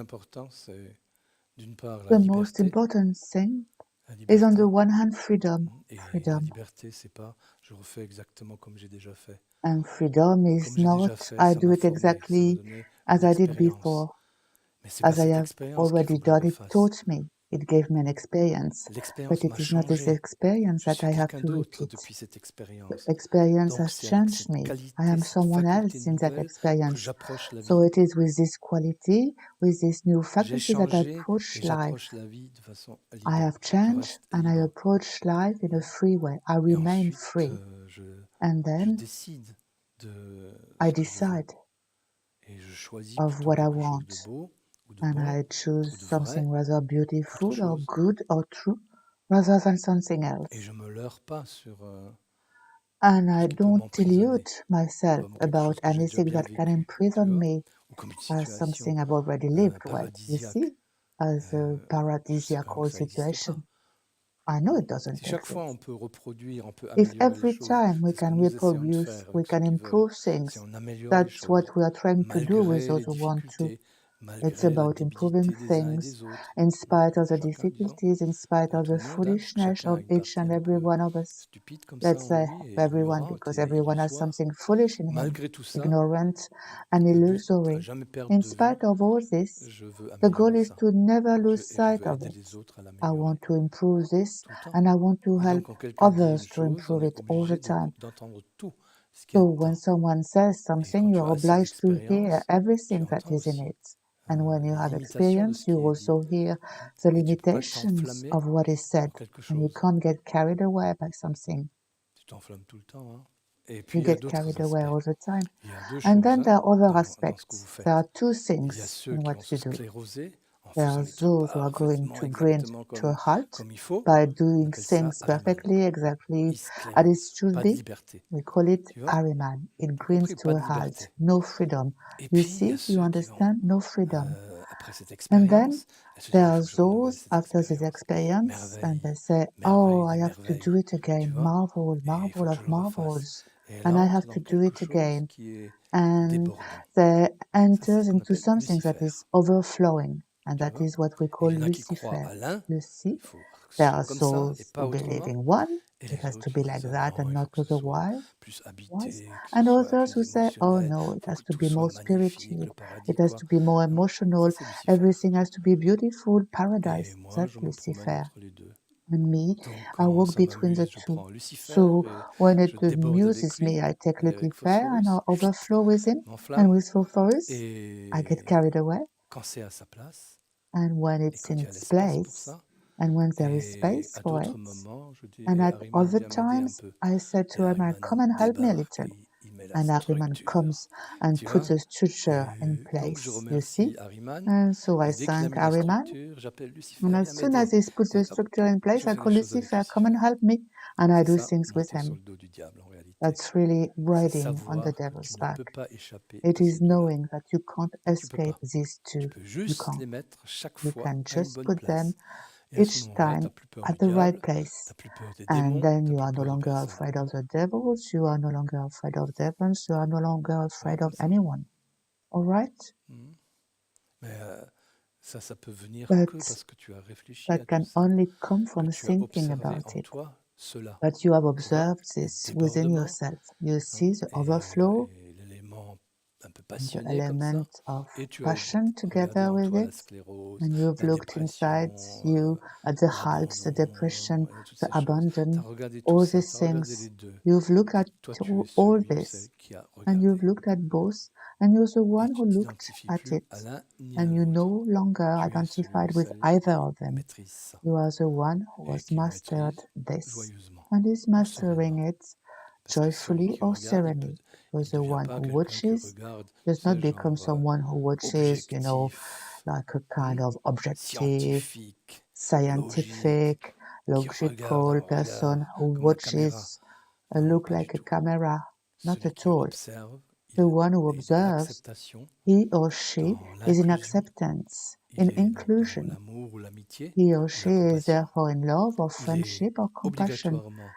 important, c'est d'une part la The most liberté, important thing la is on the liberté. one hand freedom, Et la freedom. liberté, c'est pas je refais exactement comme j'ai déjà fait. And freedom is Comme j'ai déjà not fait, I ça do m'a it formé, ça m'a exactly donné as une I did expérience. before. Mais c'est pas As I cette have expérience qu'il faut already que je done, it refasse. taught me. It gave me an experience. But L'expérience it m'a is not this changé. experience Je that suis I have quelqu'un to d'autre repeat. depuis cette The expérience. experience Donc has c'est avec changed cette me. I qualité, am cette someone faculté else in that nouvelle que experience. j'approche la So vie. it is with this quality, with this new J'ai faculty that I changé approach et life. j'approche la vie de façon I libre. have Je changed reste and I libre. approach life in a free way. I Et remain ensuite, free. And je then décide de I ce que je veux. decide Et je choisis of plutôt what I quelque chose de want. beau ou de And bon I choose ou de vrai something rather qu'autre beautiful or chose. good or true rather than something Et else. je me leurre pas sur And ce I qui peut don't m'emprisonner, delude myself comme quelque about chose que j'ai déjà anything bien that can vécu, tu imprison vois, me ou comme une as situation something I've already lived with. You paradisiaque. see, as a Je sais quand même que paradisiacal ça n'existe pas. situation. I know it doesn't Si chaque fois on exist. peut reproduire, on peut If améliorer les every choses, time we c'est ce que can nous essayons de reproduce, faire we avec ceux can qui veulent. improve Si things, on améliore les that's what choses, we are trying to do with malgré those les who want to. difficultés, It's malgré la about improving débilité des uns et things des autres. in spite of the Chacun, disons, difficulties, in spite pas of tout the le monde, hein, parce que foolishness chacun a of une each partie and un every peu one of us. stupide comme ça Let's en say lui et everyone, ignorante because et everyone has illusoire. something foolish in him, Malgré tout ça, ignorant and le but, à illusory. jamais perdre In de vue, spite of all this, je veux the goal améliorer is ça. to never lose Et je sight veux of aider les it. autres à I l'améliorer want to improve this, tout le temps. and I want to Et help donc, quand quelqu'un dit une others to chose, on improve est it all the obligé time. d'entendre tout ce qu'il y a So when dedans. someone says Et something, quand you tu are as assez obliged to hear d'expérience, tu everything that entends is in aussi it. And when you les have limitations de ce experience, you qui est dit. also hear the Et tu ne peux pas limitations t'enflammer of what is said. pour quelque And you chose. can't get carried away by something. Tu t'enflammes tout le temps. Hein. Et puis, You il y a get d'autres carried away aspects. all the time. Il y a deux And choses then hein, there are other dans ce que vous aspects. There are faites. two Il y a things ceux in qui what vont se you do. scléroser en There faisant are les trucs those who are going parfaitement, to bring exactement to a halt comme il faut. by On doing appelle ça things Ahriman. perfectly, exactly Il as it sclérose, should pas de be. liberté. We call it Tu vois? Ahriman. It T'as brings compris? to Pas a de halt, liberté. no freedom. Et You puis, il y a see, you ceux qui vont, understand, no freedom. après cette And then expérience, elles se disent, there il are faut que je renouvelle those cette after this expérience. experience and Merveille, they say, merveille oh, I des have to do merveilles. it Tu again, vois? marvel, Et il faut marvel que je of le refasse. marvels. Et And là, I on have entre to dans do quelque it chose again. qui est And débordant. they Ça, c'est ce enters qu'on into appelle something that Lucifer. is overflowing. And Tu that vois? is what we Et call il y en a qui croient Lucifer. à l'un, You see, il faut que ce there soit are comme ça et souls pas who believe autrement. in one. Et It les has to autres be qui like disent, ah that non, and il faut not que ce soit otherwise. plus Was. habité, que ce And soit others who plus say, oh émotionnel, no, il it faut has que to tout be soit more magnifique, spiritual. le paradis, It has quoi. to be more Non, emotional. ça c'est Lucifer. Everything has to be beautiful. Et Paradise. moi, That's je me promène Lucifer. entre les deux. And me, Donc, I quand walk ça between the m'amuse, je two. prends Lucifer So et when je it déborde avec amuses lui me, I take et avec Lucifer and I Phosphorus, overflow with him. And m'enflamme. with Sulphurus, I get Et carried away. quand c'est à sa place, And when et it's in quand il y a its l'espace pour place, ça, and when there is et space à for d'autres it, moments, je dis, and hé at Ahriman, other viens m'aider un times, peu. I said Et to Ahriman, Ahriman, come il and help me a débarque, little. il met la And Ahriman structure, comes and tu puts vois. a structure in Et donc, je place, you remercie see. Ahriman. And so I Et dès qu'il a thank mis la Ahriman. structure, j'appelle And Lucifer, as viens soon as m'aider. he puts the Et hop, structure in place, je I fais les call choses avec Lucifer, come and Lucifer. help me. And I C'est do ça, things with monter sur him. le dos du diable en réalité. That's really C'est riding on the savoir que tu devil's ne peux back. pas échapper It à ces is deux-là. knowing that you can't Tu peux escape pas. these Tu two. peux You juste les can't. mettre chaque You fois can à une just bonne put them place. Et à ce each moment-là, tu time n'as plus peur at du the right diable, tu place. n'as plus peur des And démons, then tu n'as you plus are no peur de longer personne. afraid of the devils, you are no longer afraid of demons, you are no longer Ouais, afraid of c'est ça. anyone. All right? Mhm. Mais ça peut venir que But parce que tu as réfléchi à that tout can ça, only come que from tu as thinking observé about en it. toi cela. But you have Tu vois, observed les this within débordements, yourself. You hein, see the overflow et l'élément un peu and the passionné comme ça, element of et tu as passion regardé together en with toi la it. sclérose, And you've la looked inside dépression, you at the halt, the l'abandon, depression, et toutes the ces choses. Tu as abandon, regardé tout all ça, these tu as regardé les things. deux. You've looked at Et toi, tu es all celui ou celle this, qui a and you've regardé. looked at both, and you're the Et one tu who looked t'identifies at plus it, à l'un ni à and you l'autre. no longer Tu es celui ou identified with celle either qui of them. maîtrise ça You are the one who et has qui le mastered maîtrise this, joyeusement and is ou mastering sereinement. it Parce que celui joyfully qui or regarde, serenely. il Because ne the devient one pas who quelqu'un qui watches regarde, does not c'est become genre someone who watches, objectif, like a kind of objective, scientifique, logique, scientific, qui regarde logical un regard person who comme la caméra. watches Non, look pas du like a tout. camera. Not Celui at qui all. observe, The il one who est dans observes, l'acceptation, he or she dans is in l'inclusion, acceptance, il in est dans inclusion. l'amour ou l'amitié He or ou she la is compassion. therefore in love or Il est friendship or compassion. obligatoirement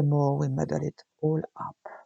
the more we muddle it all up.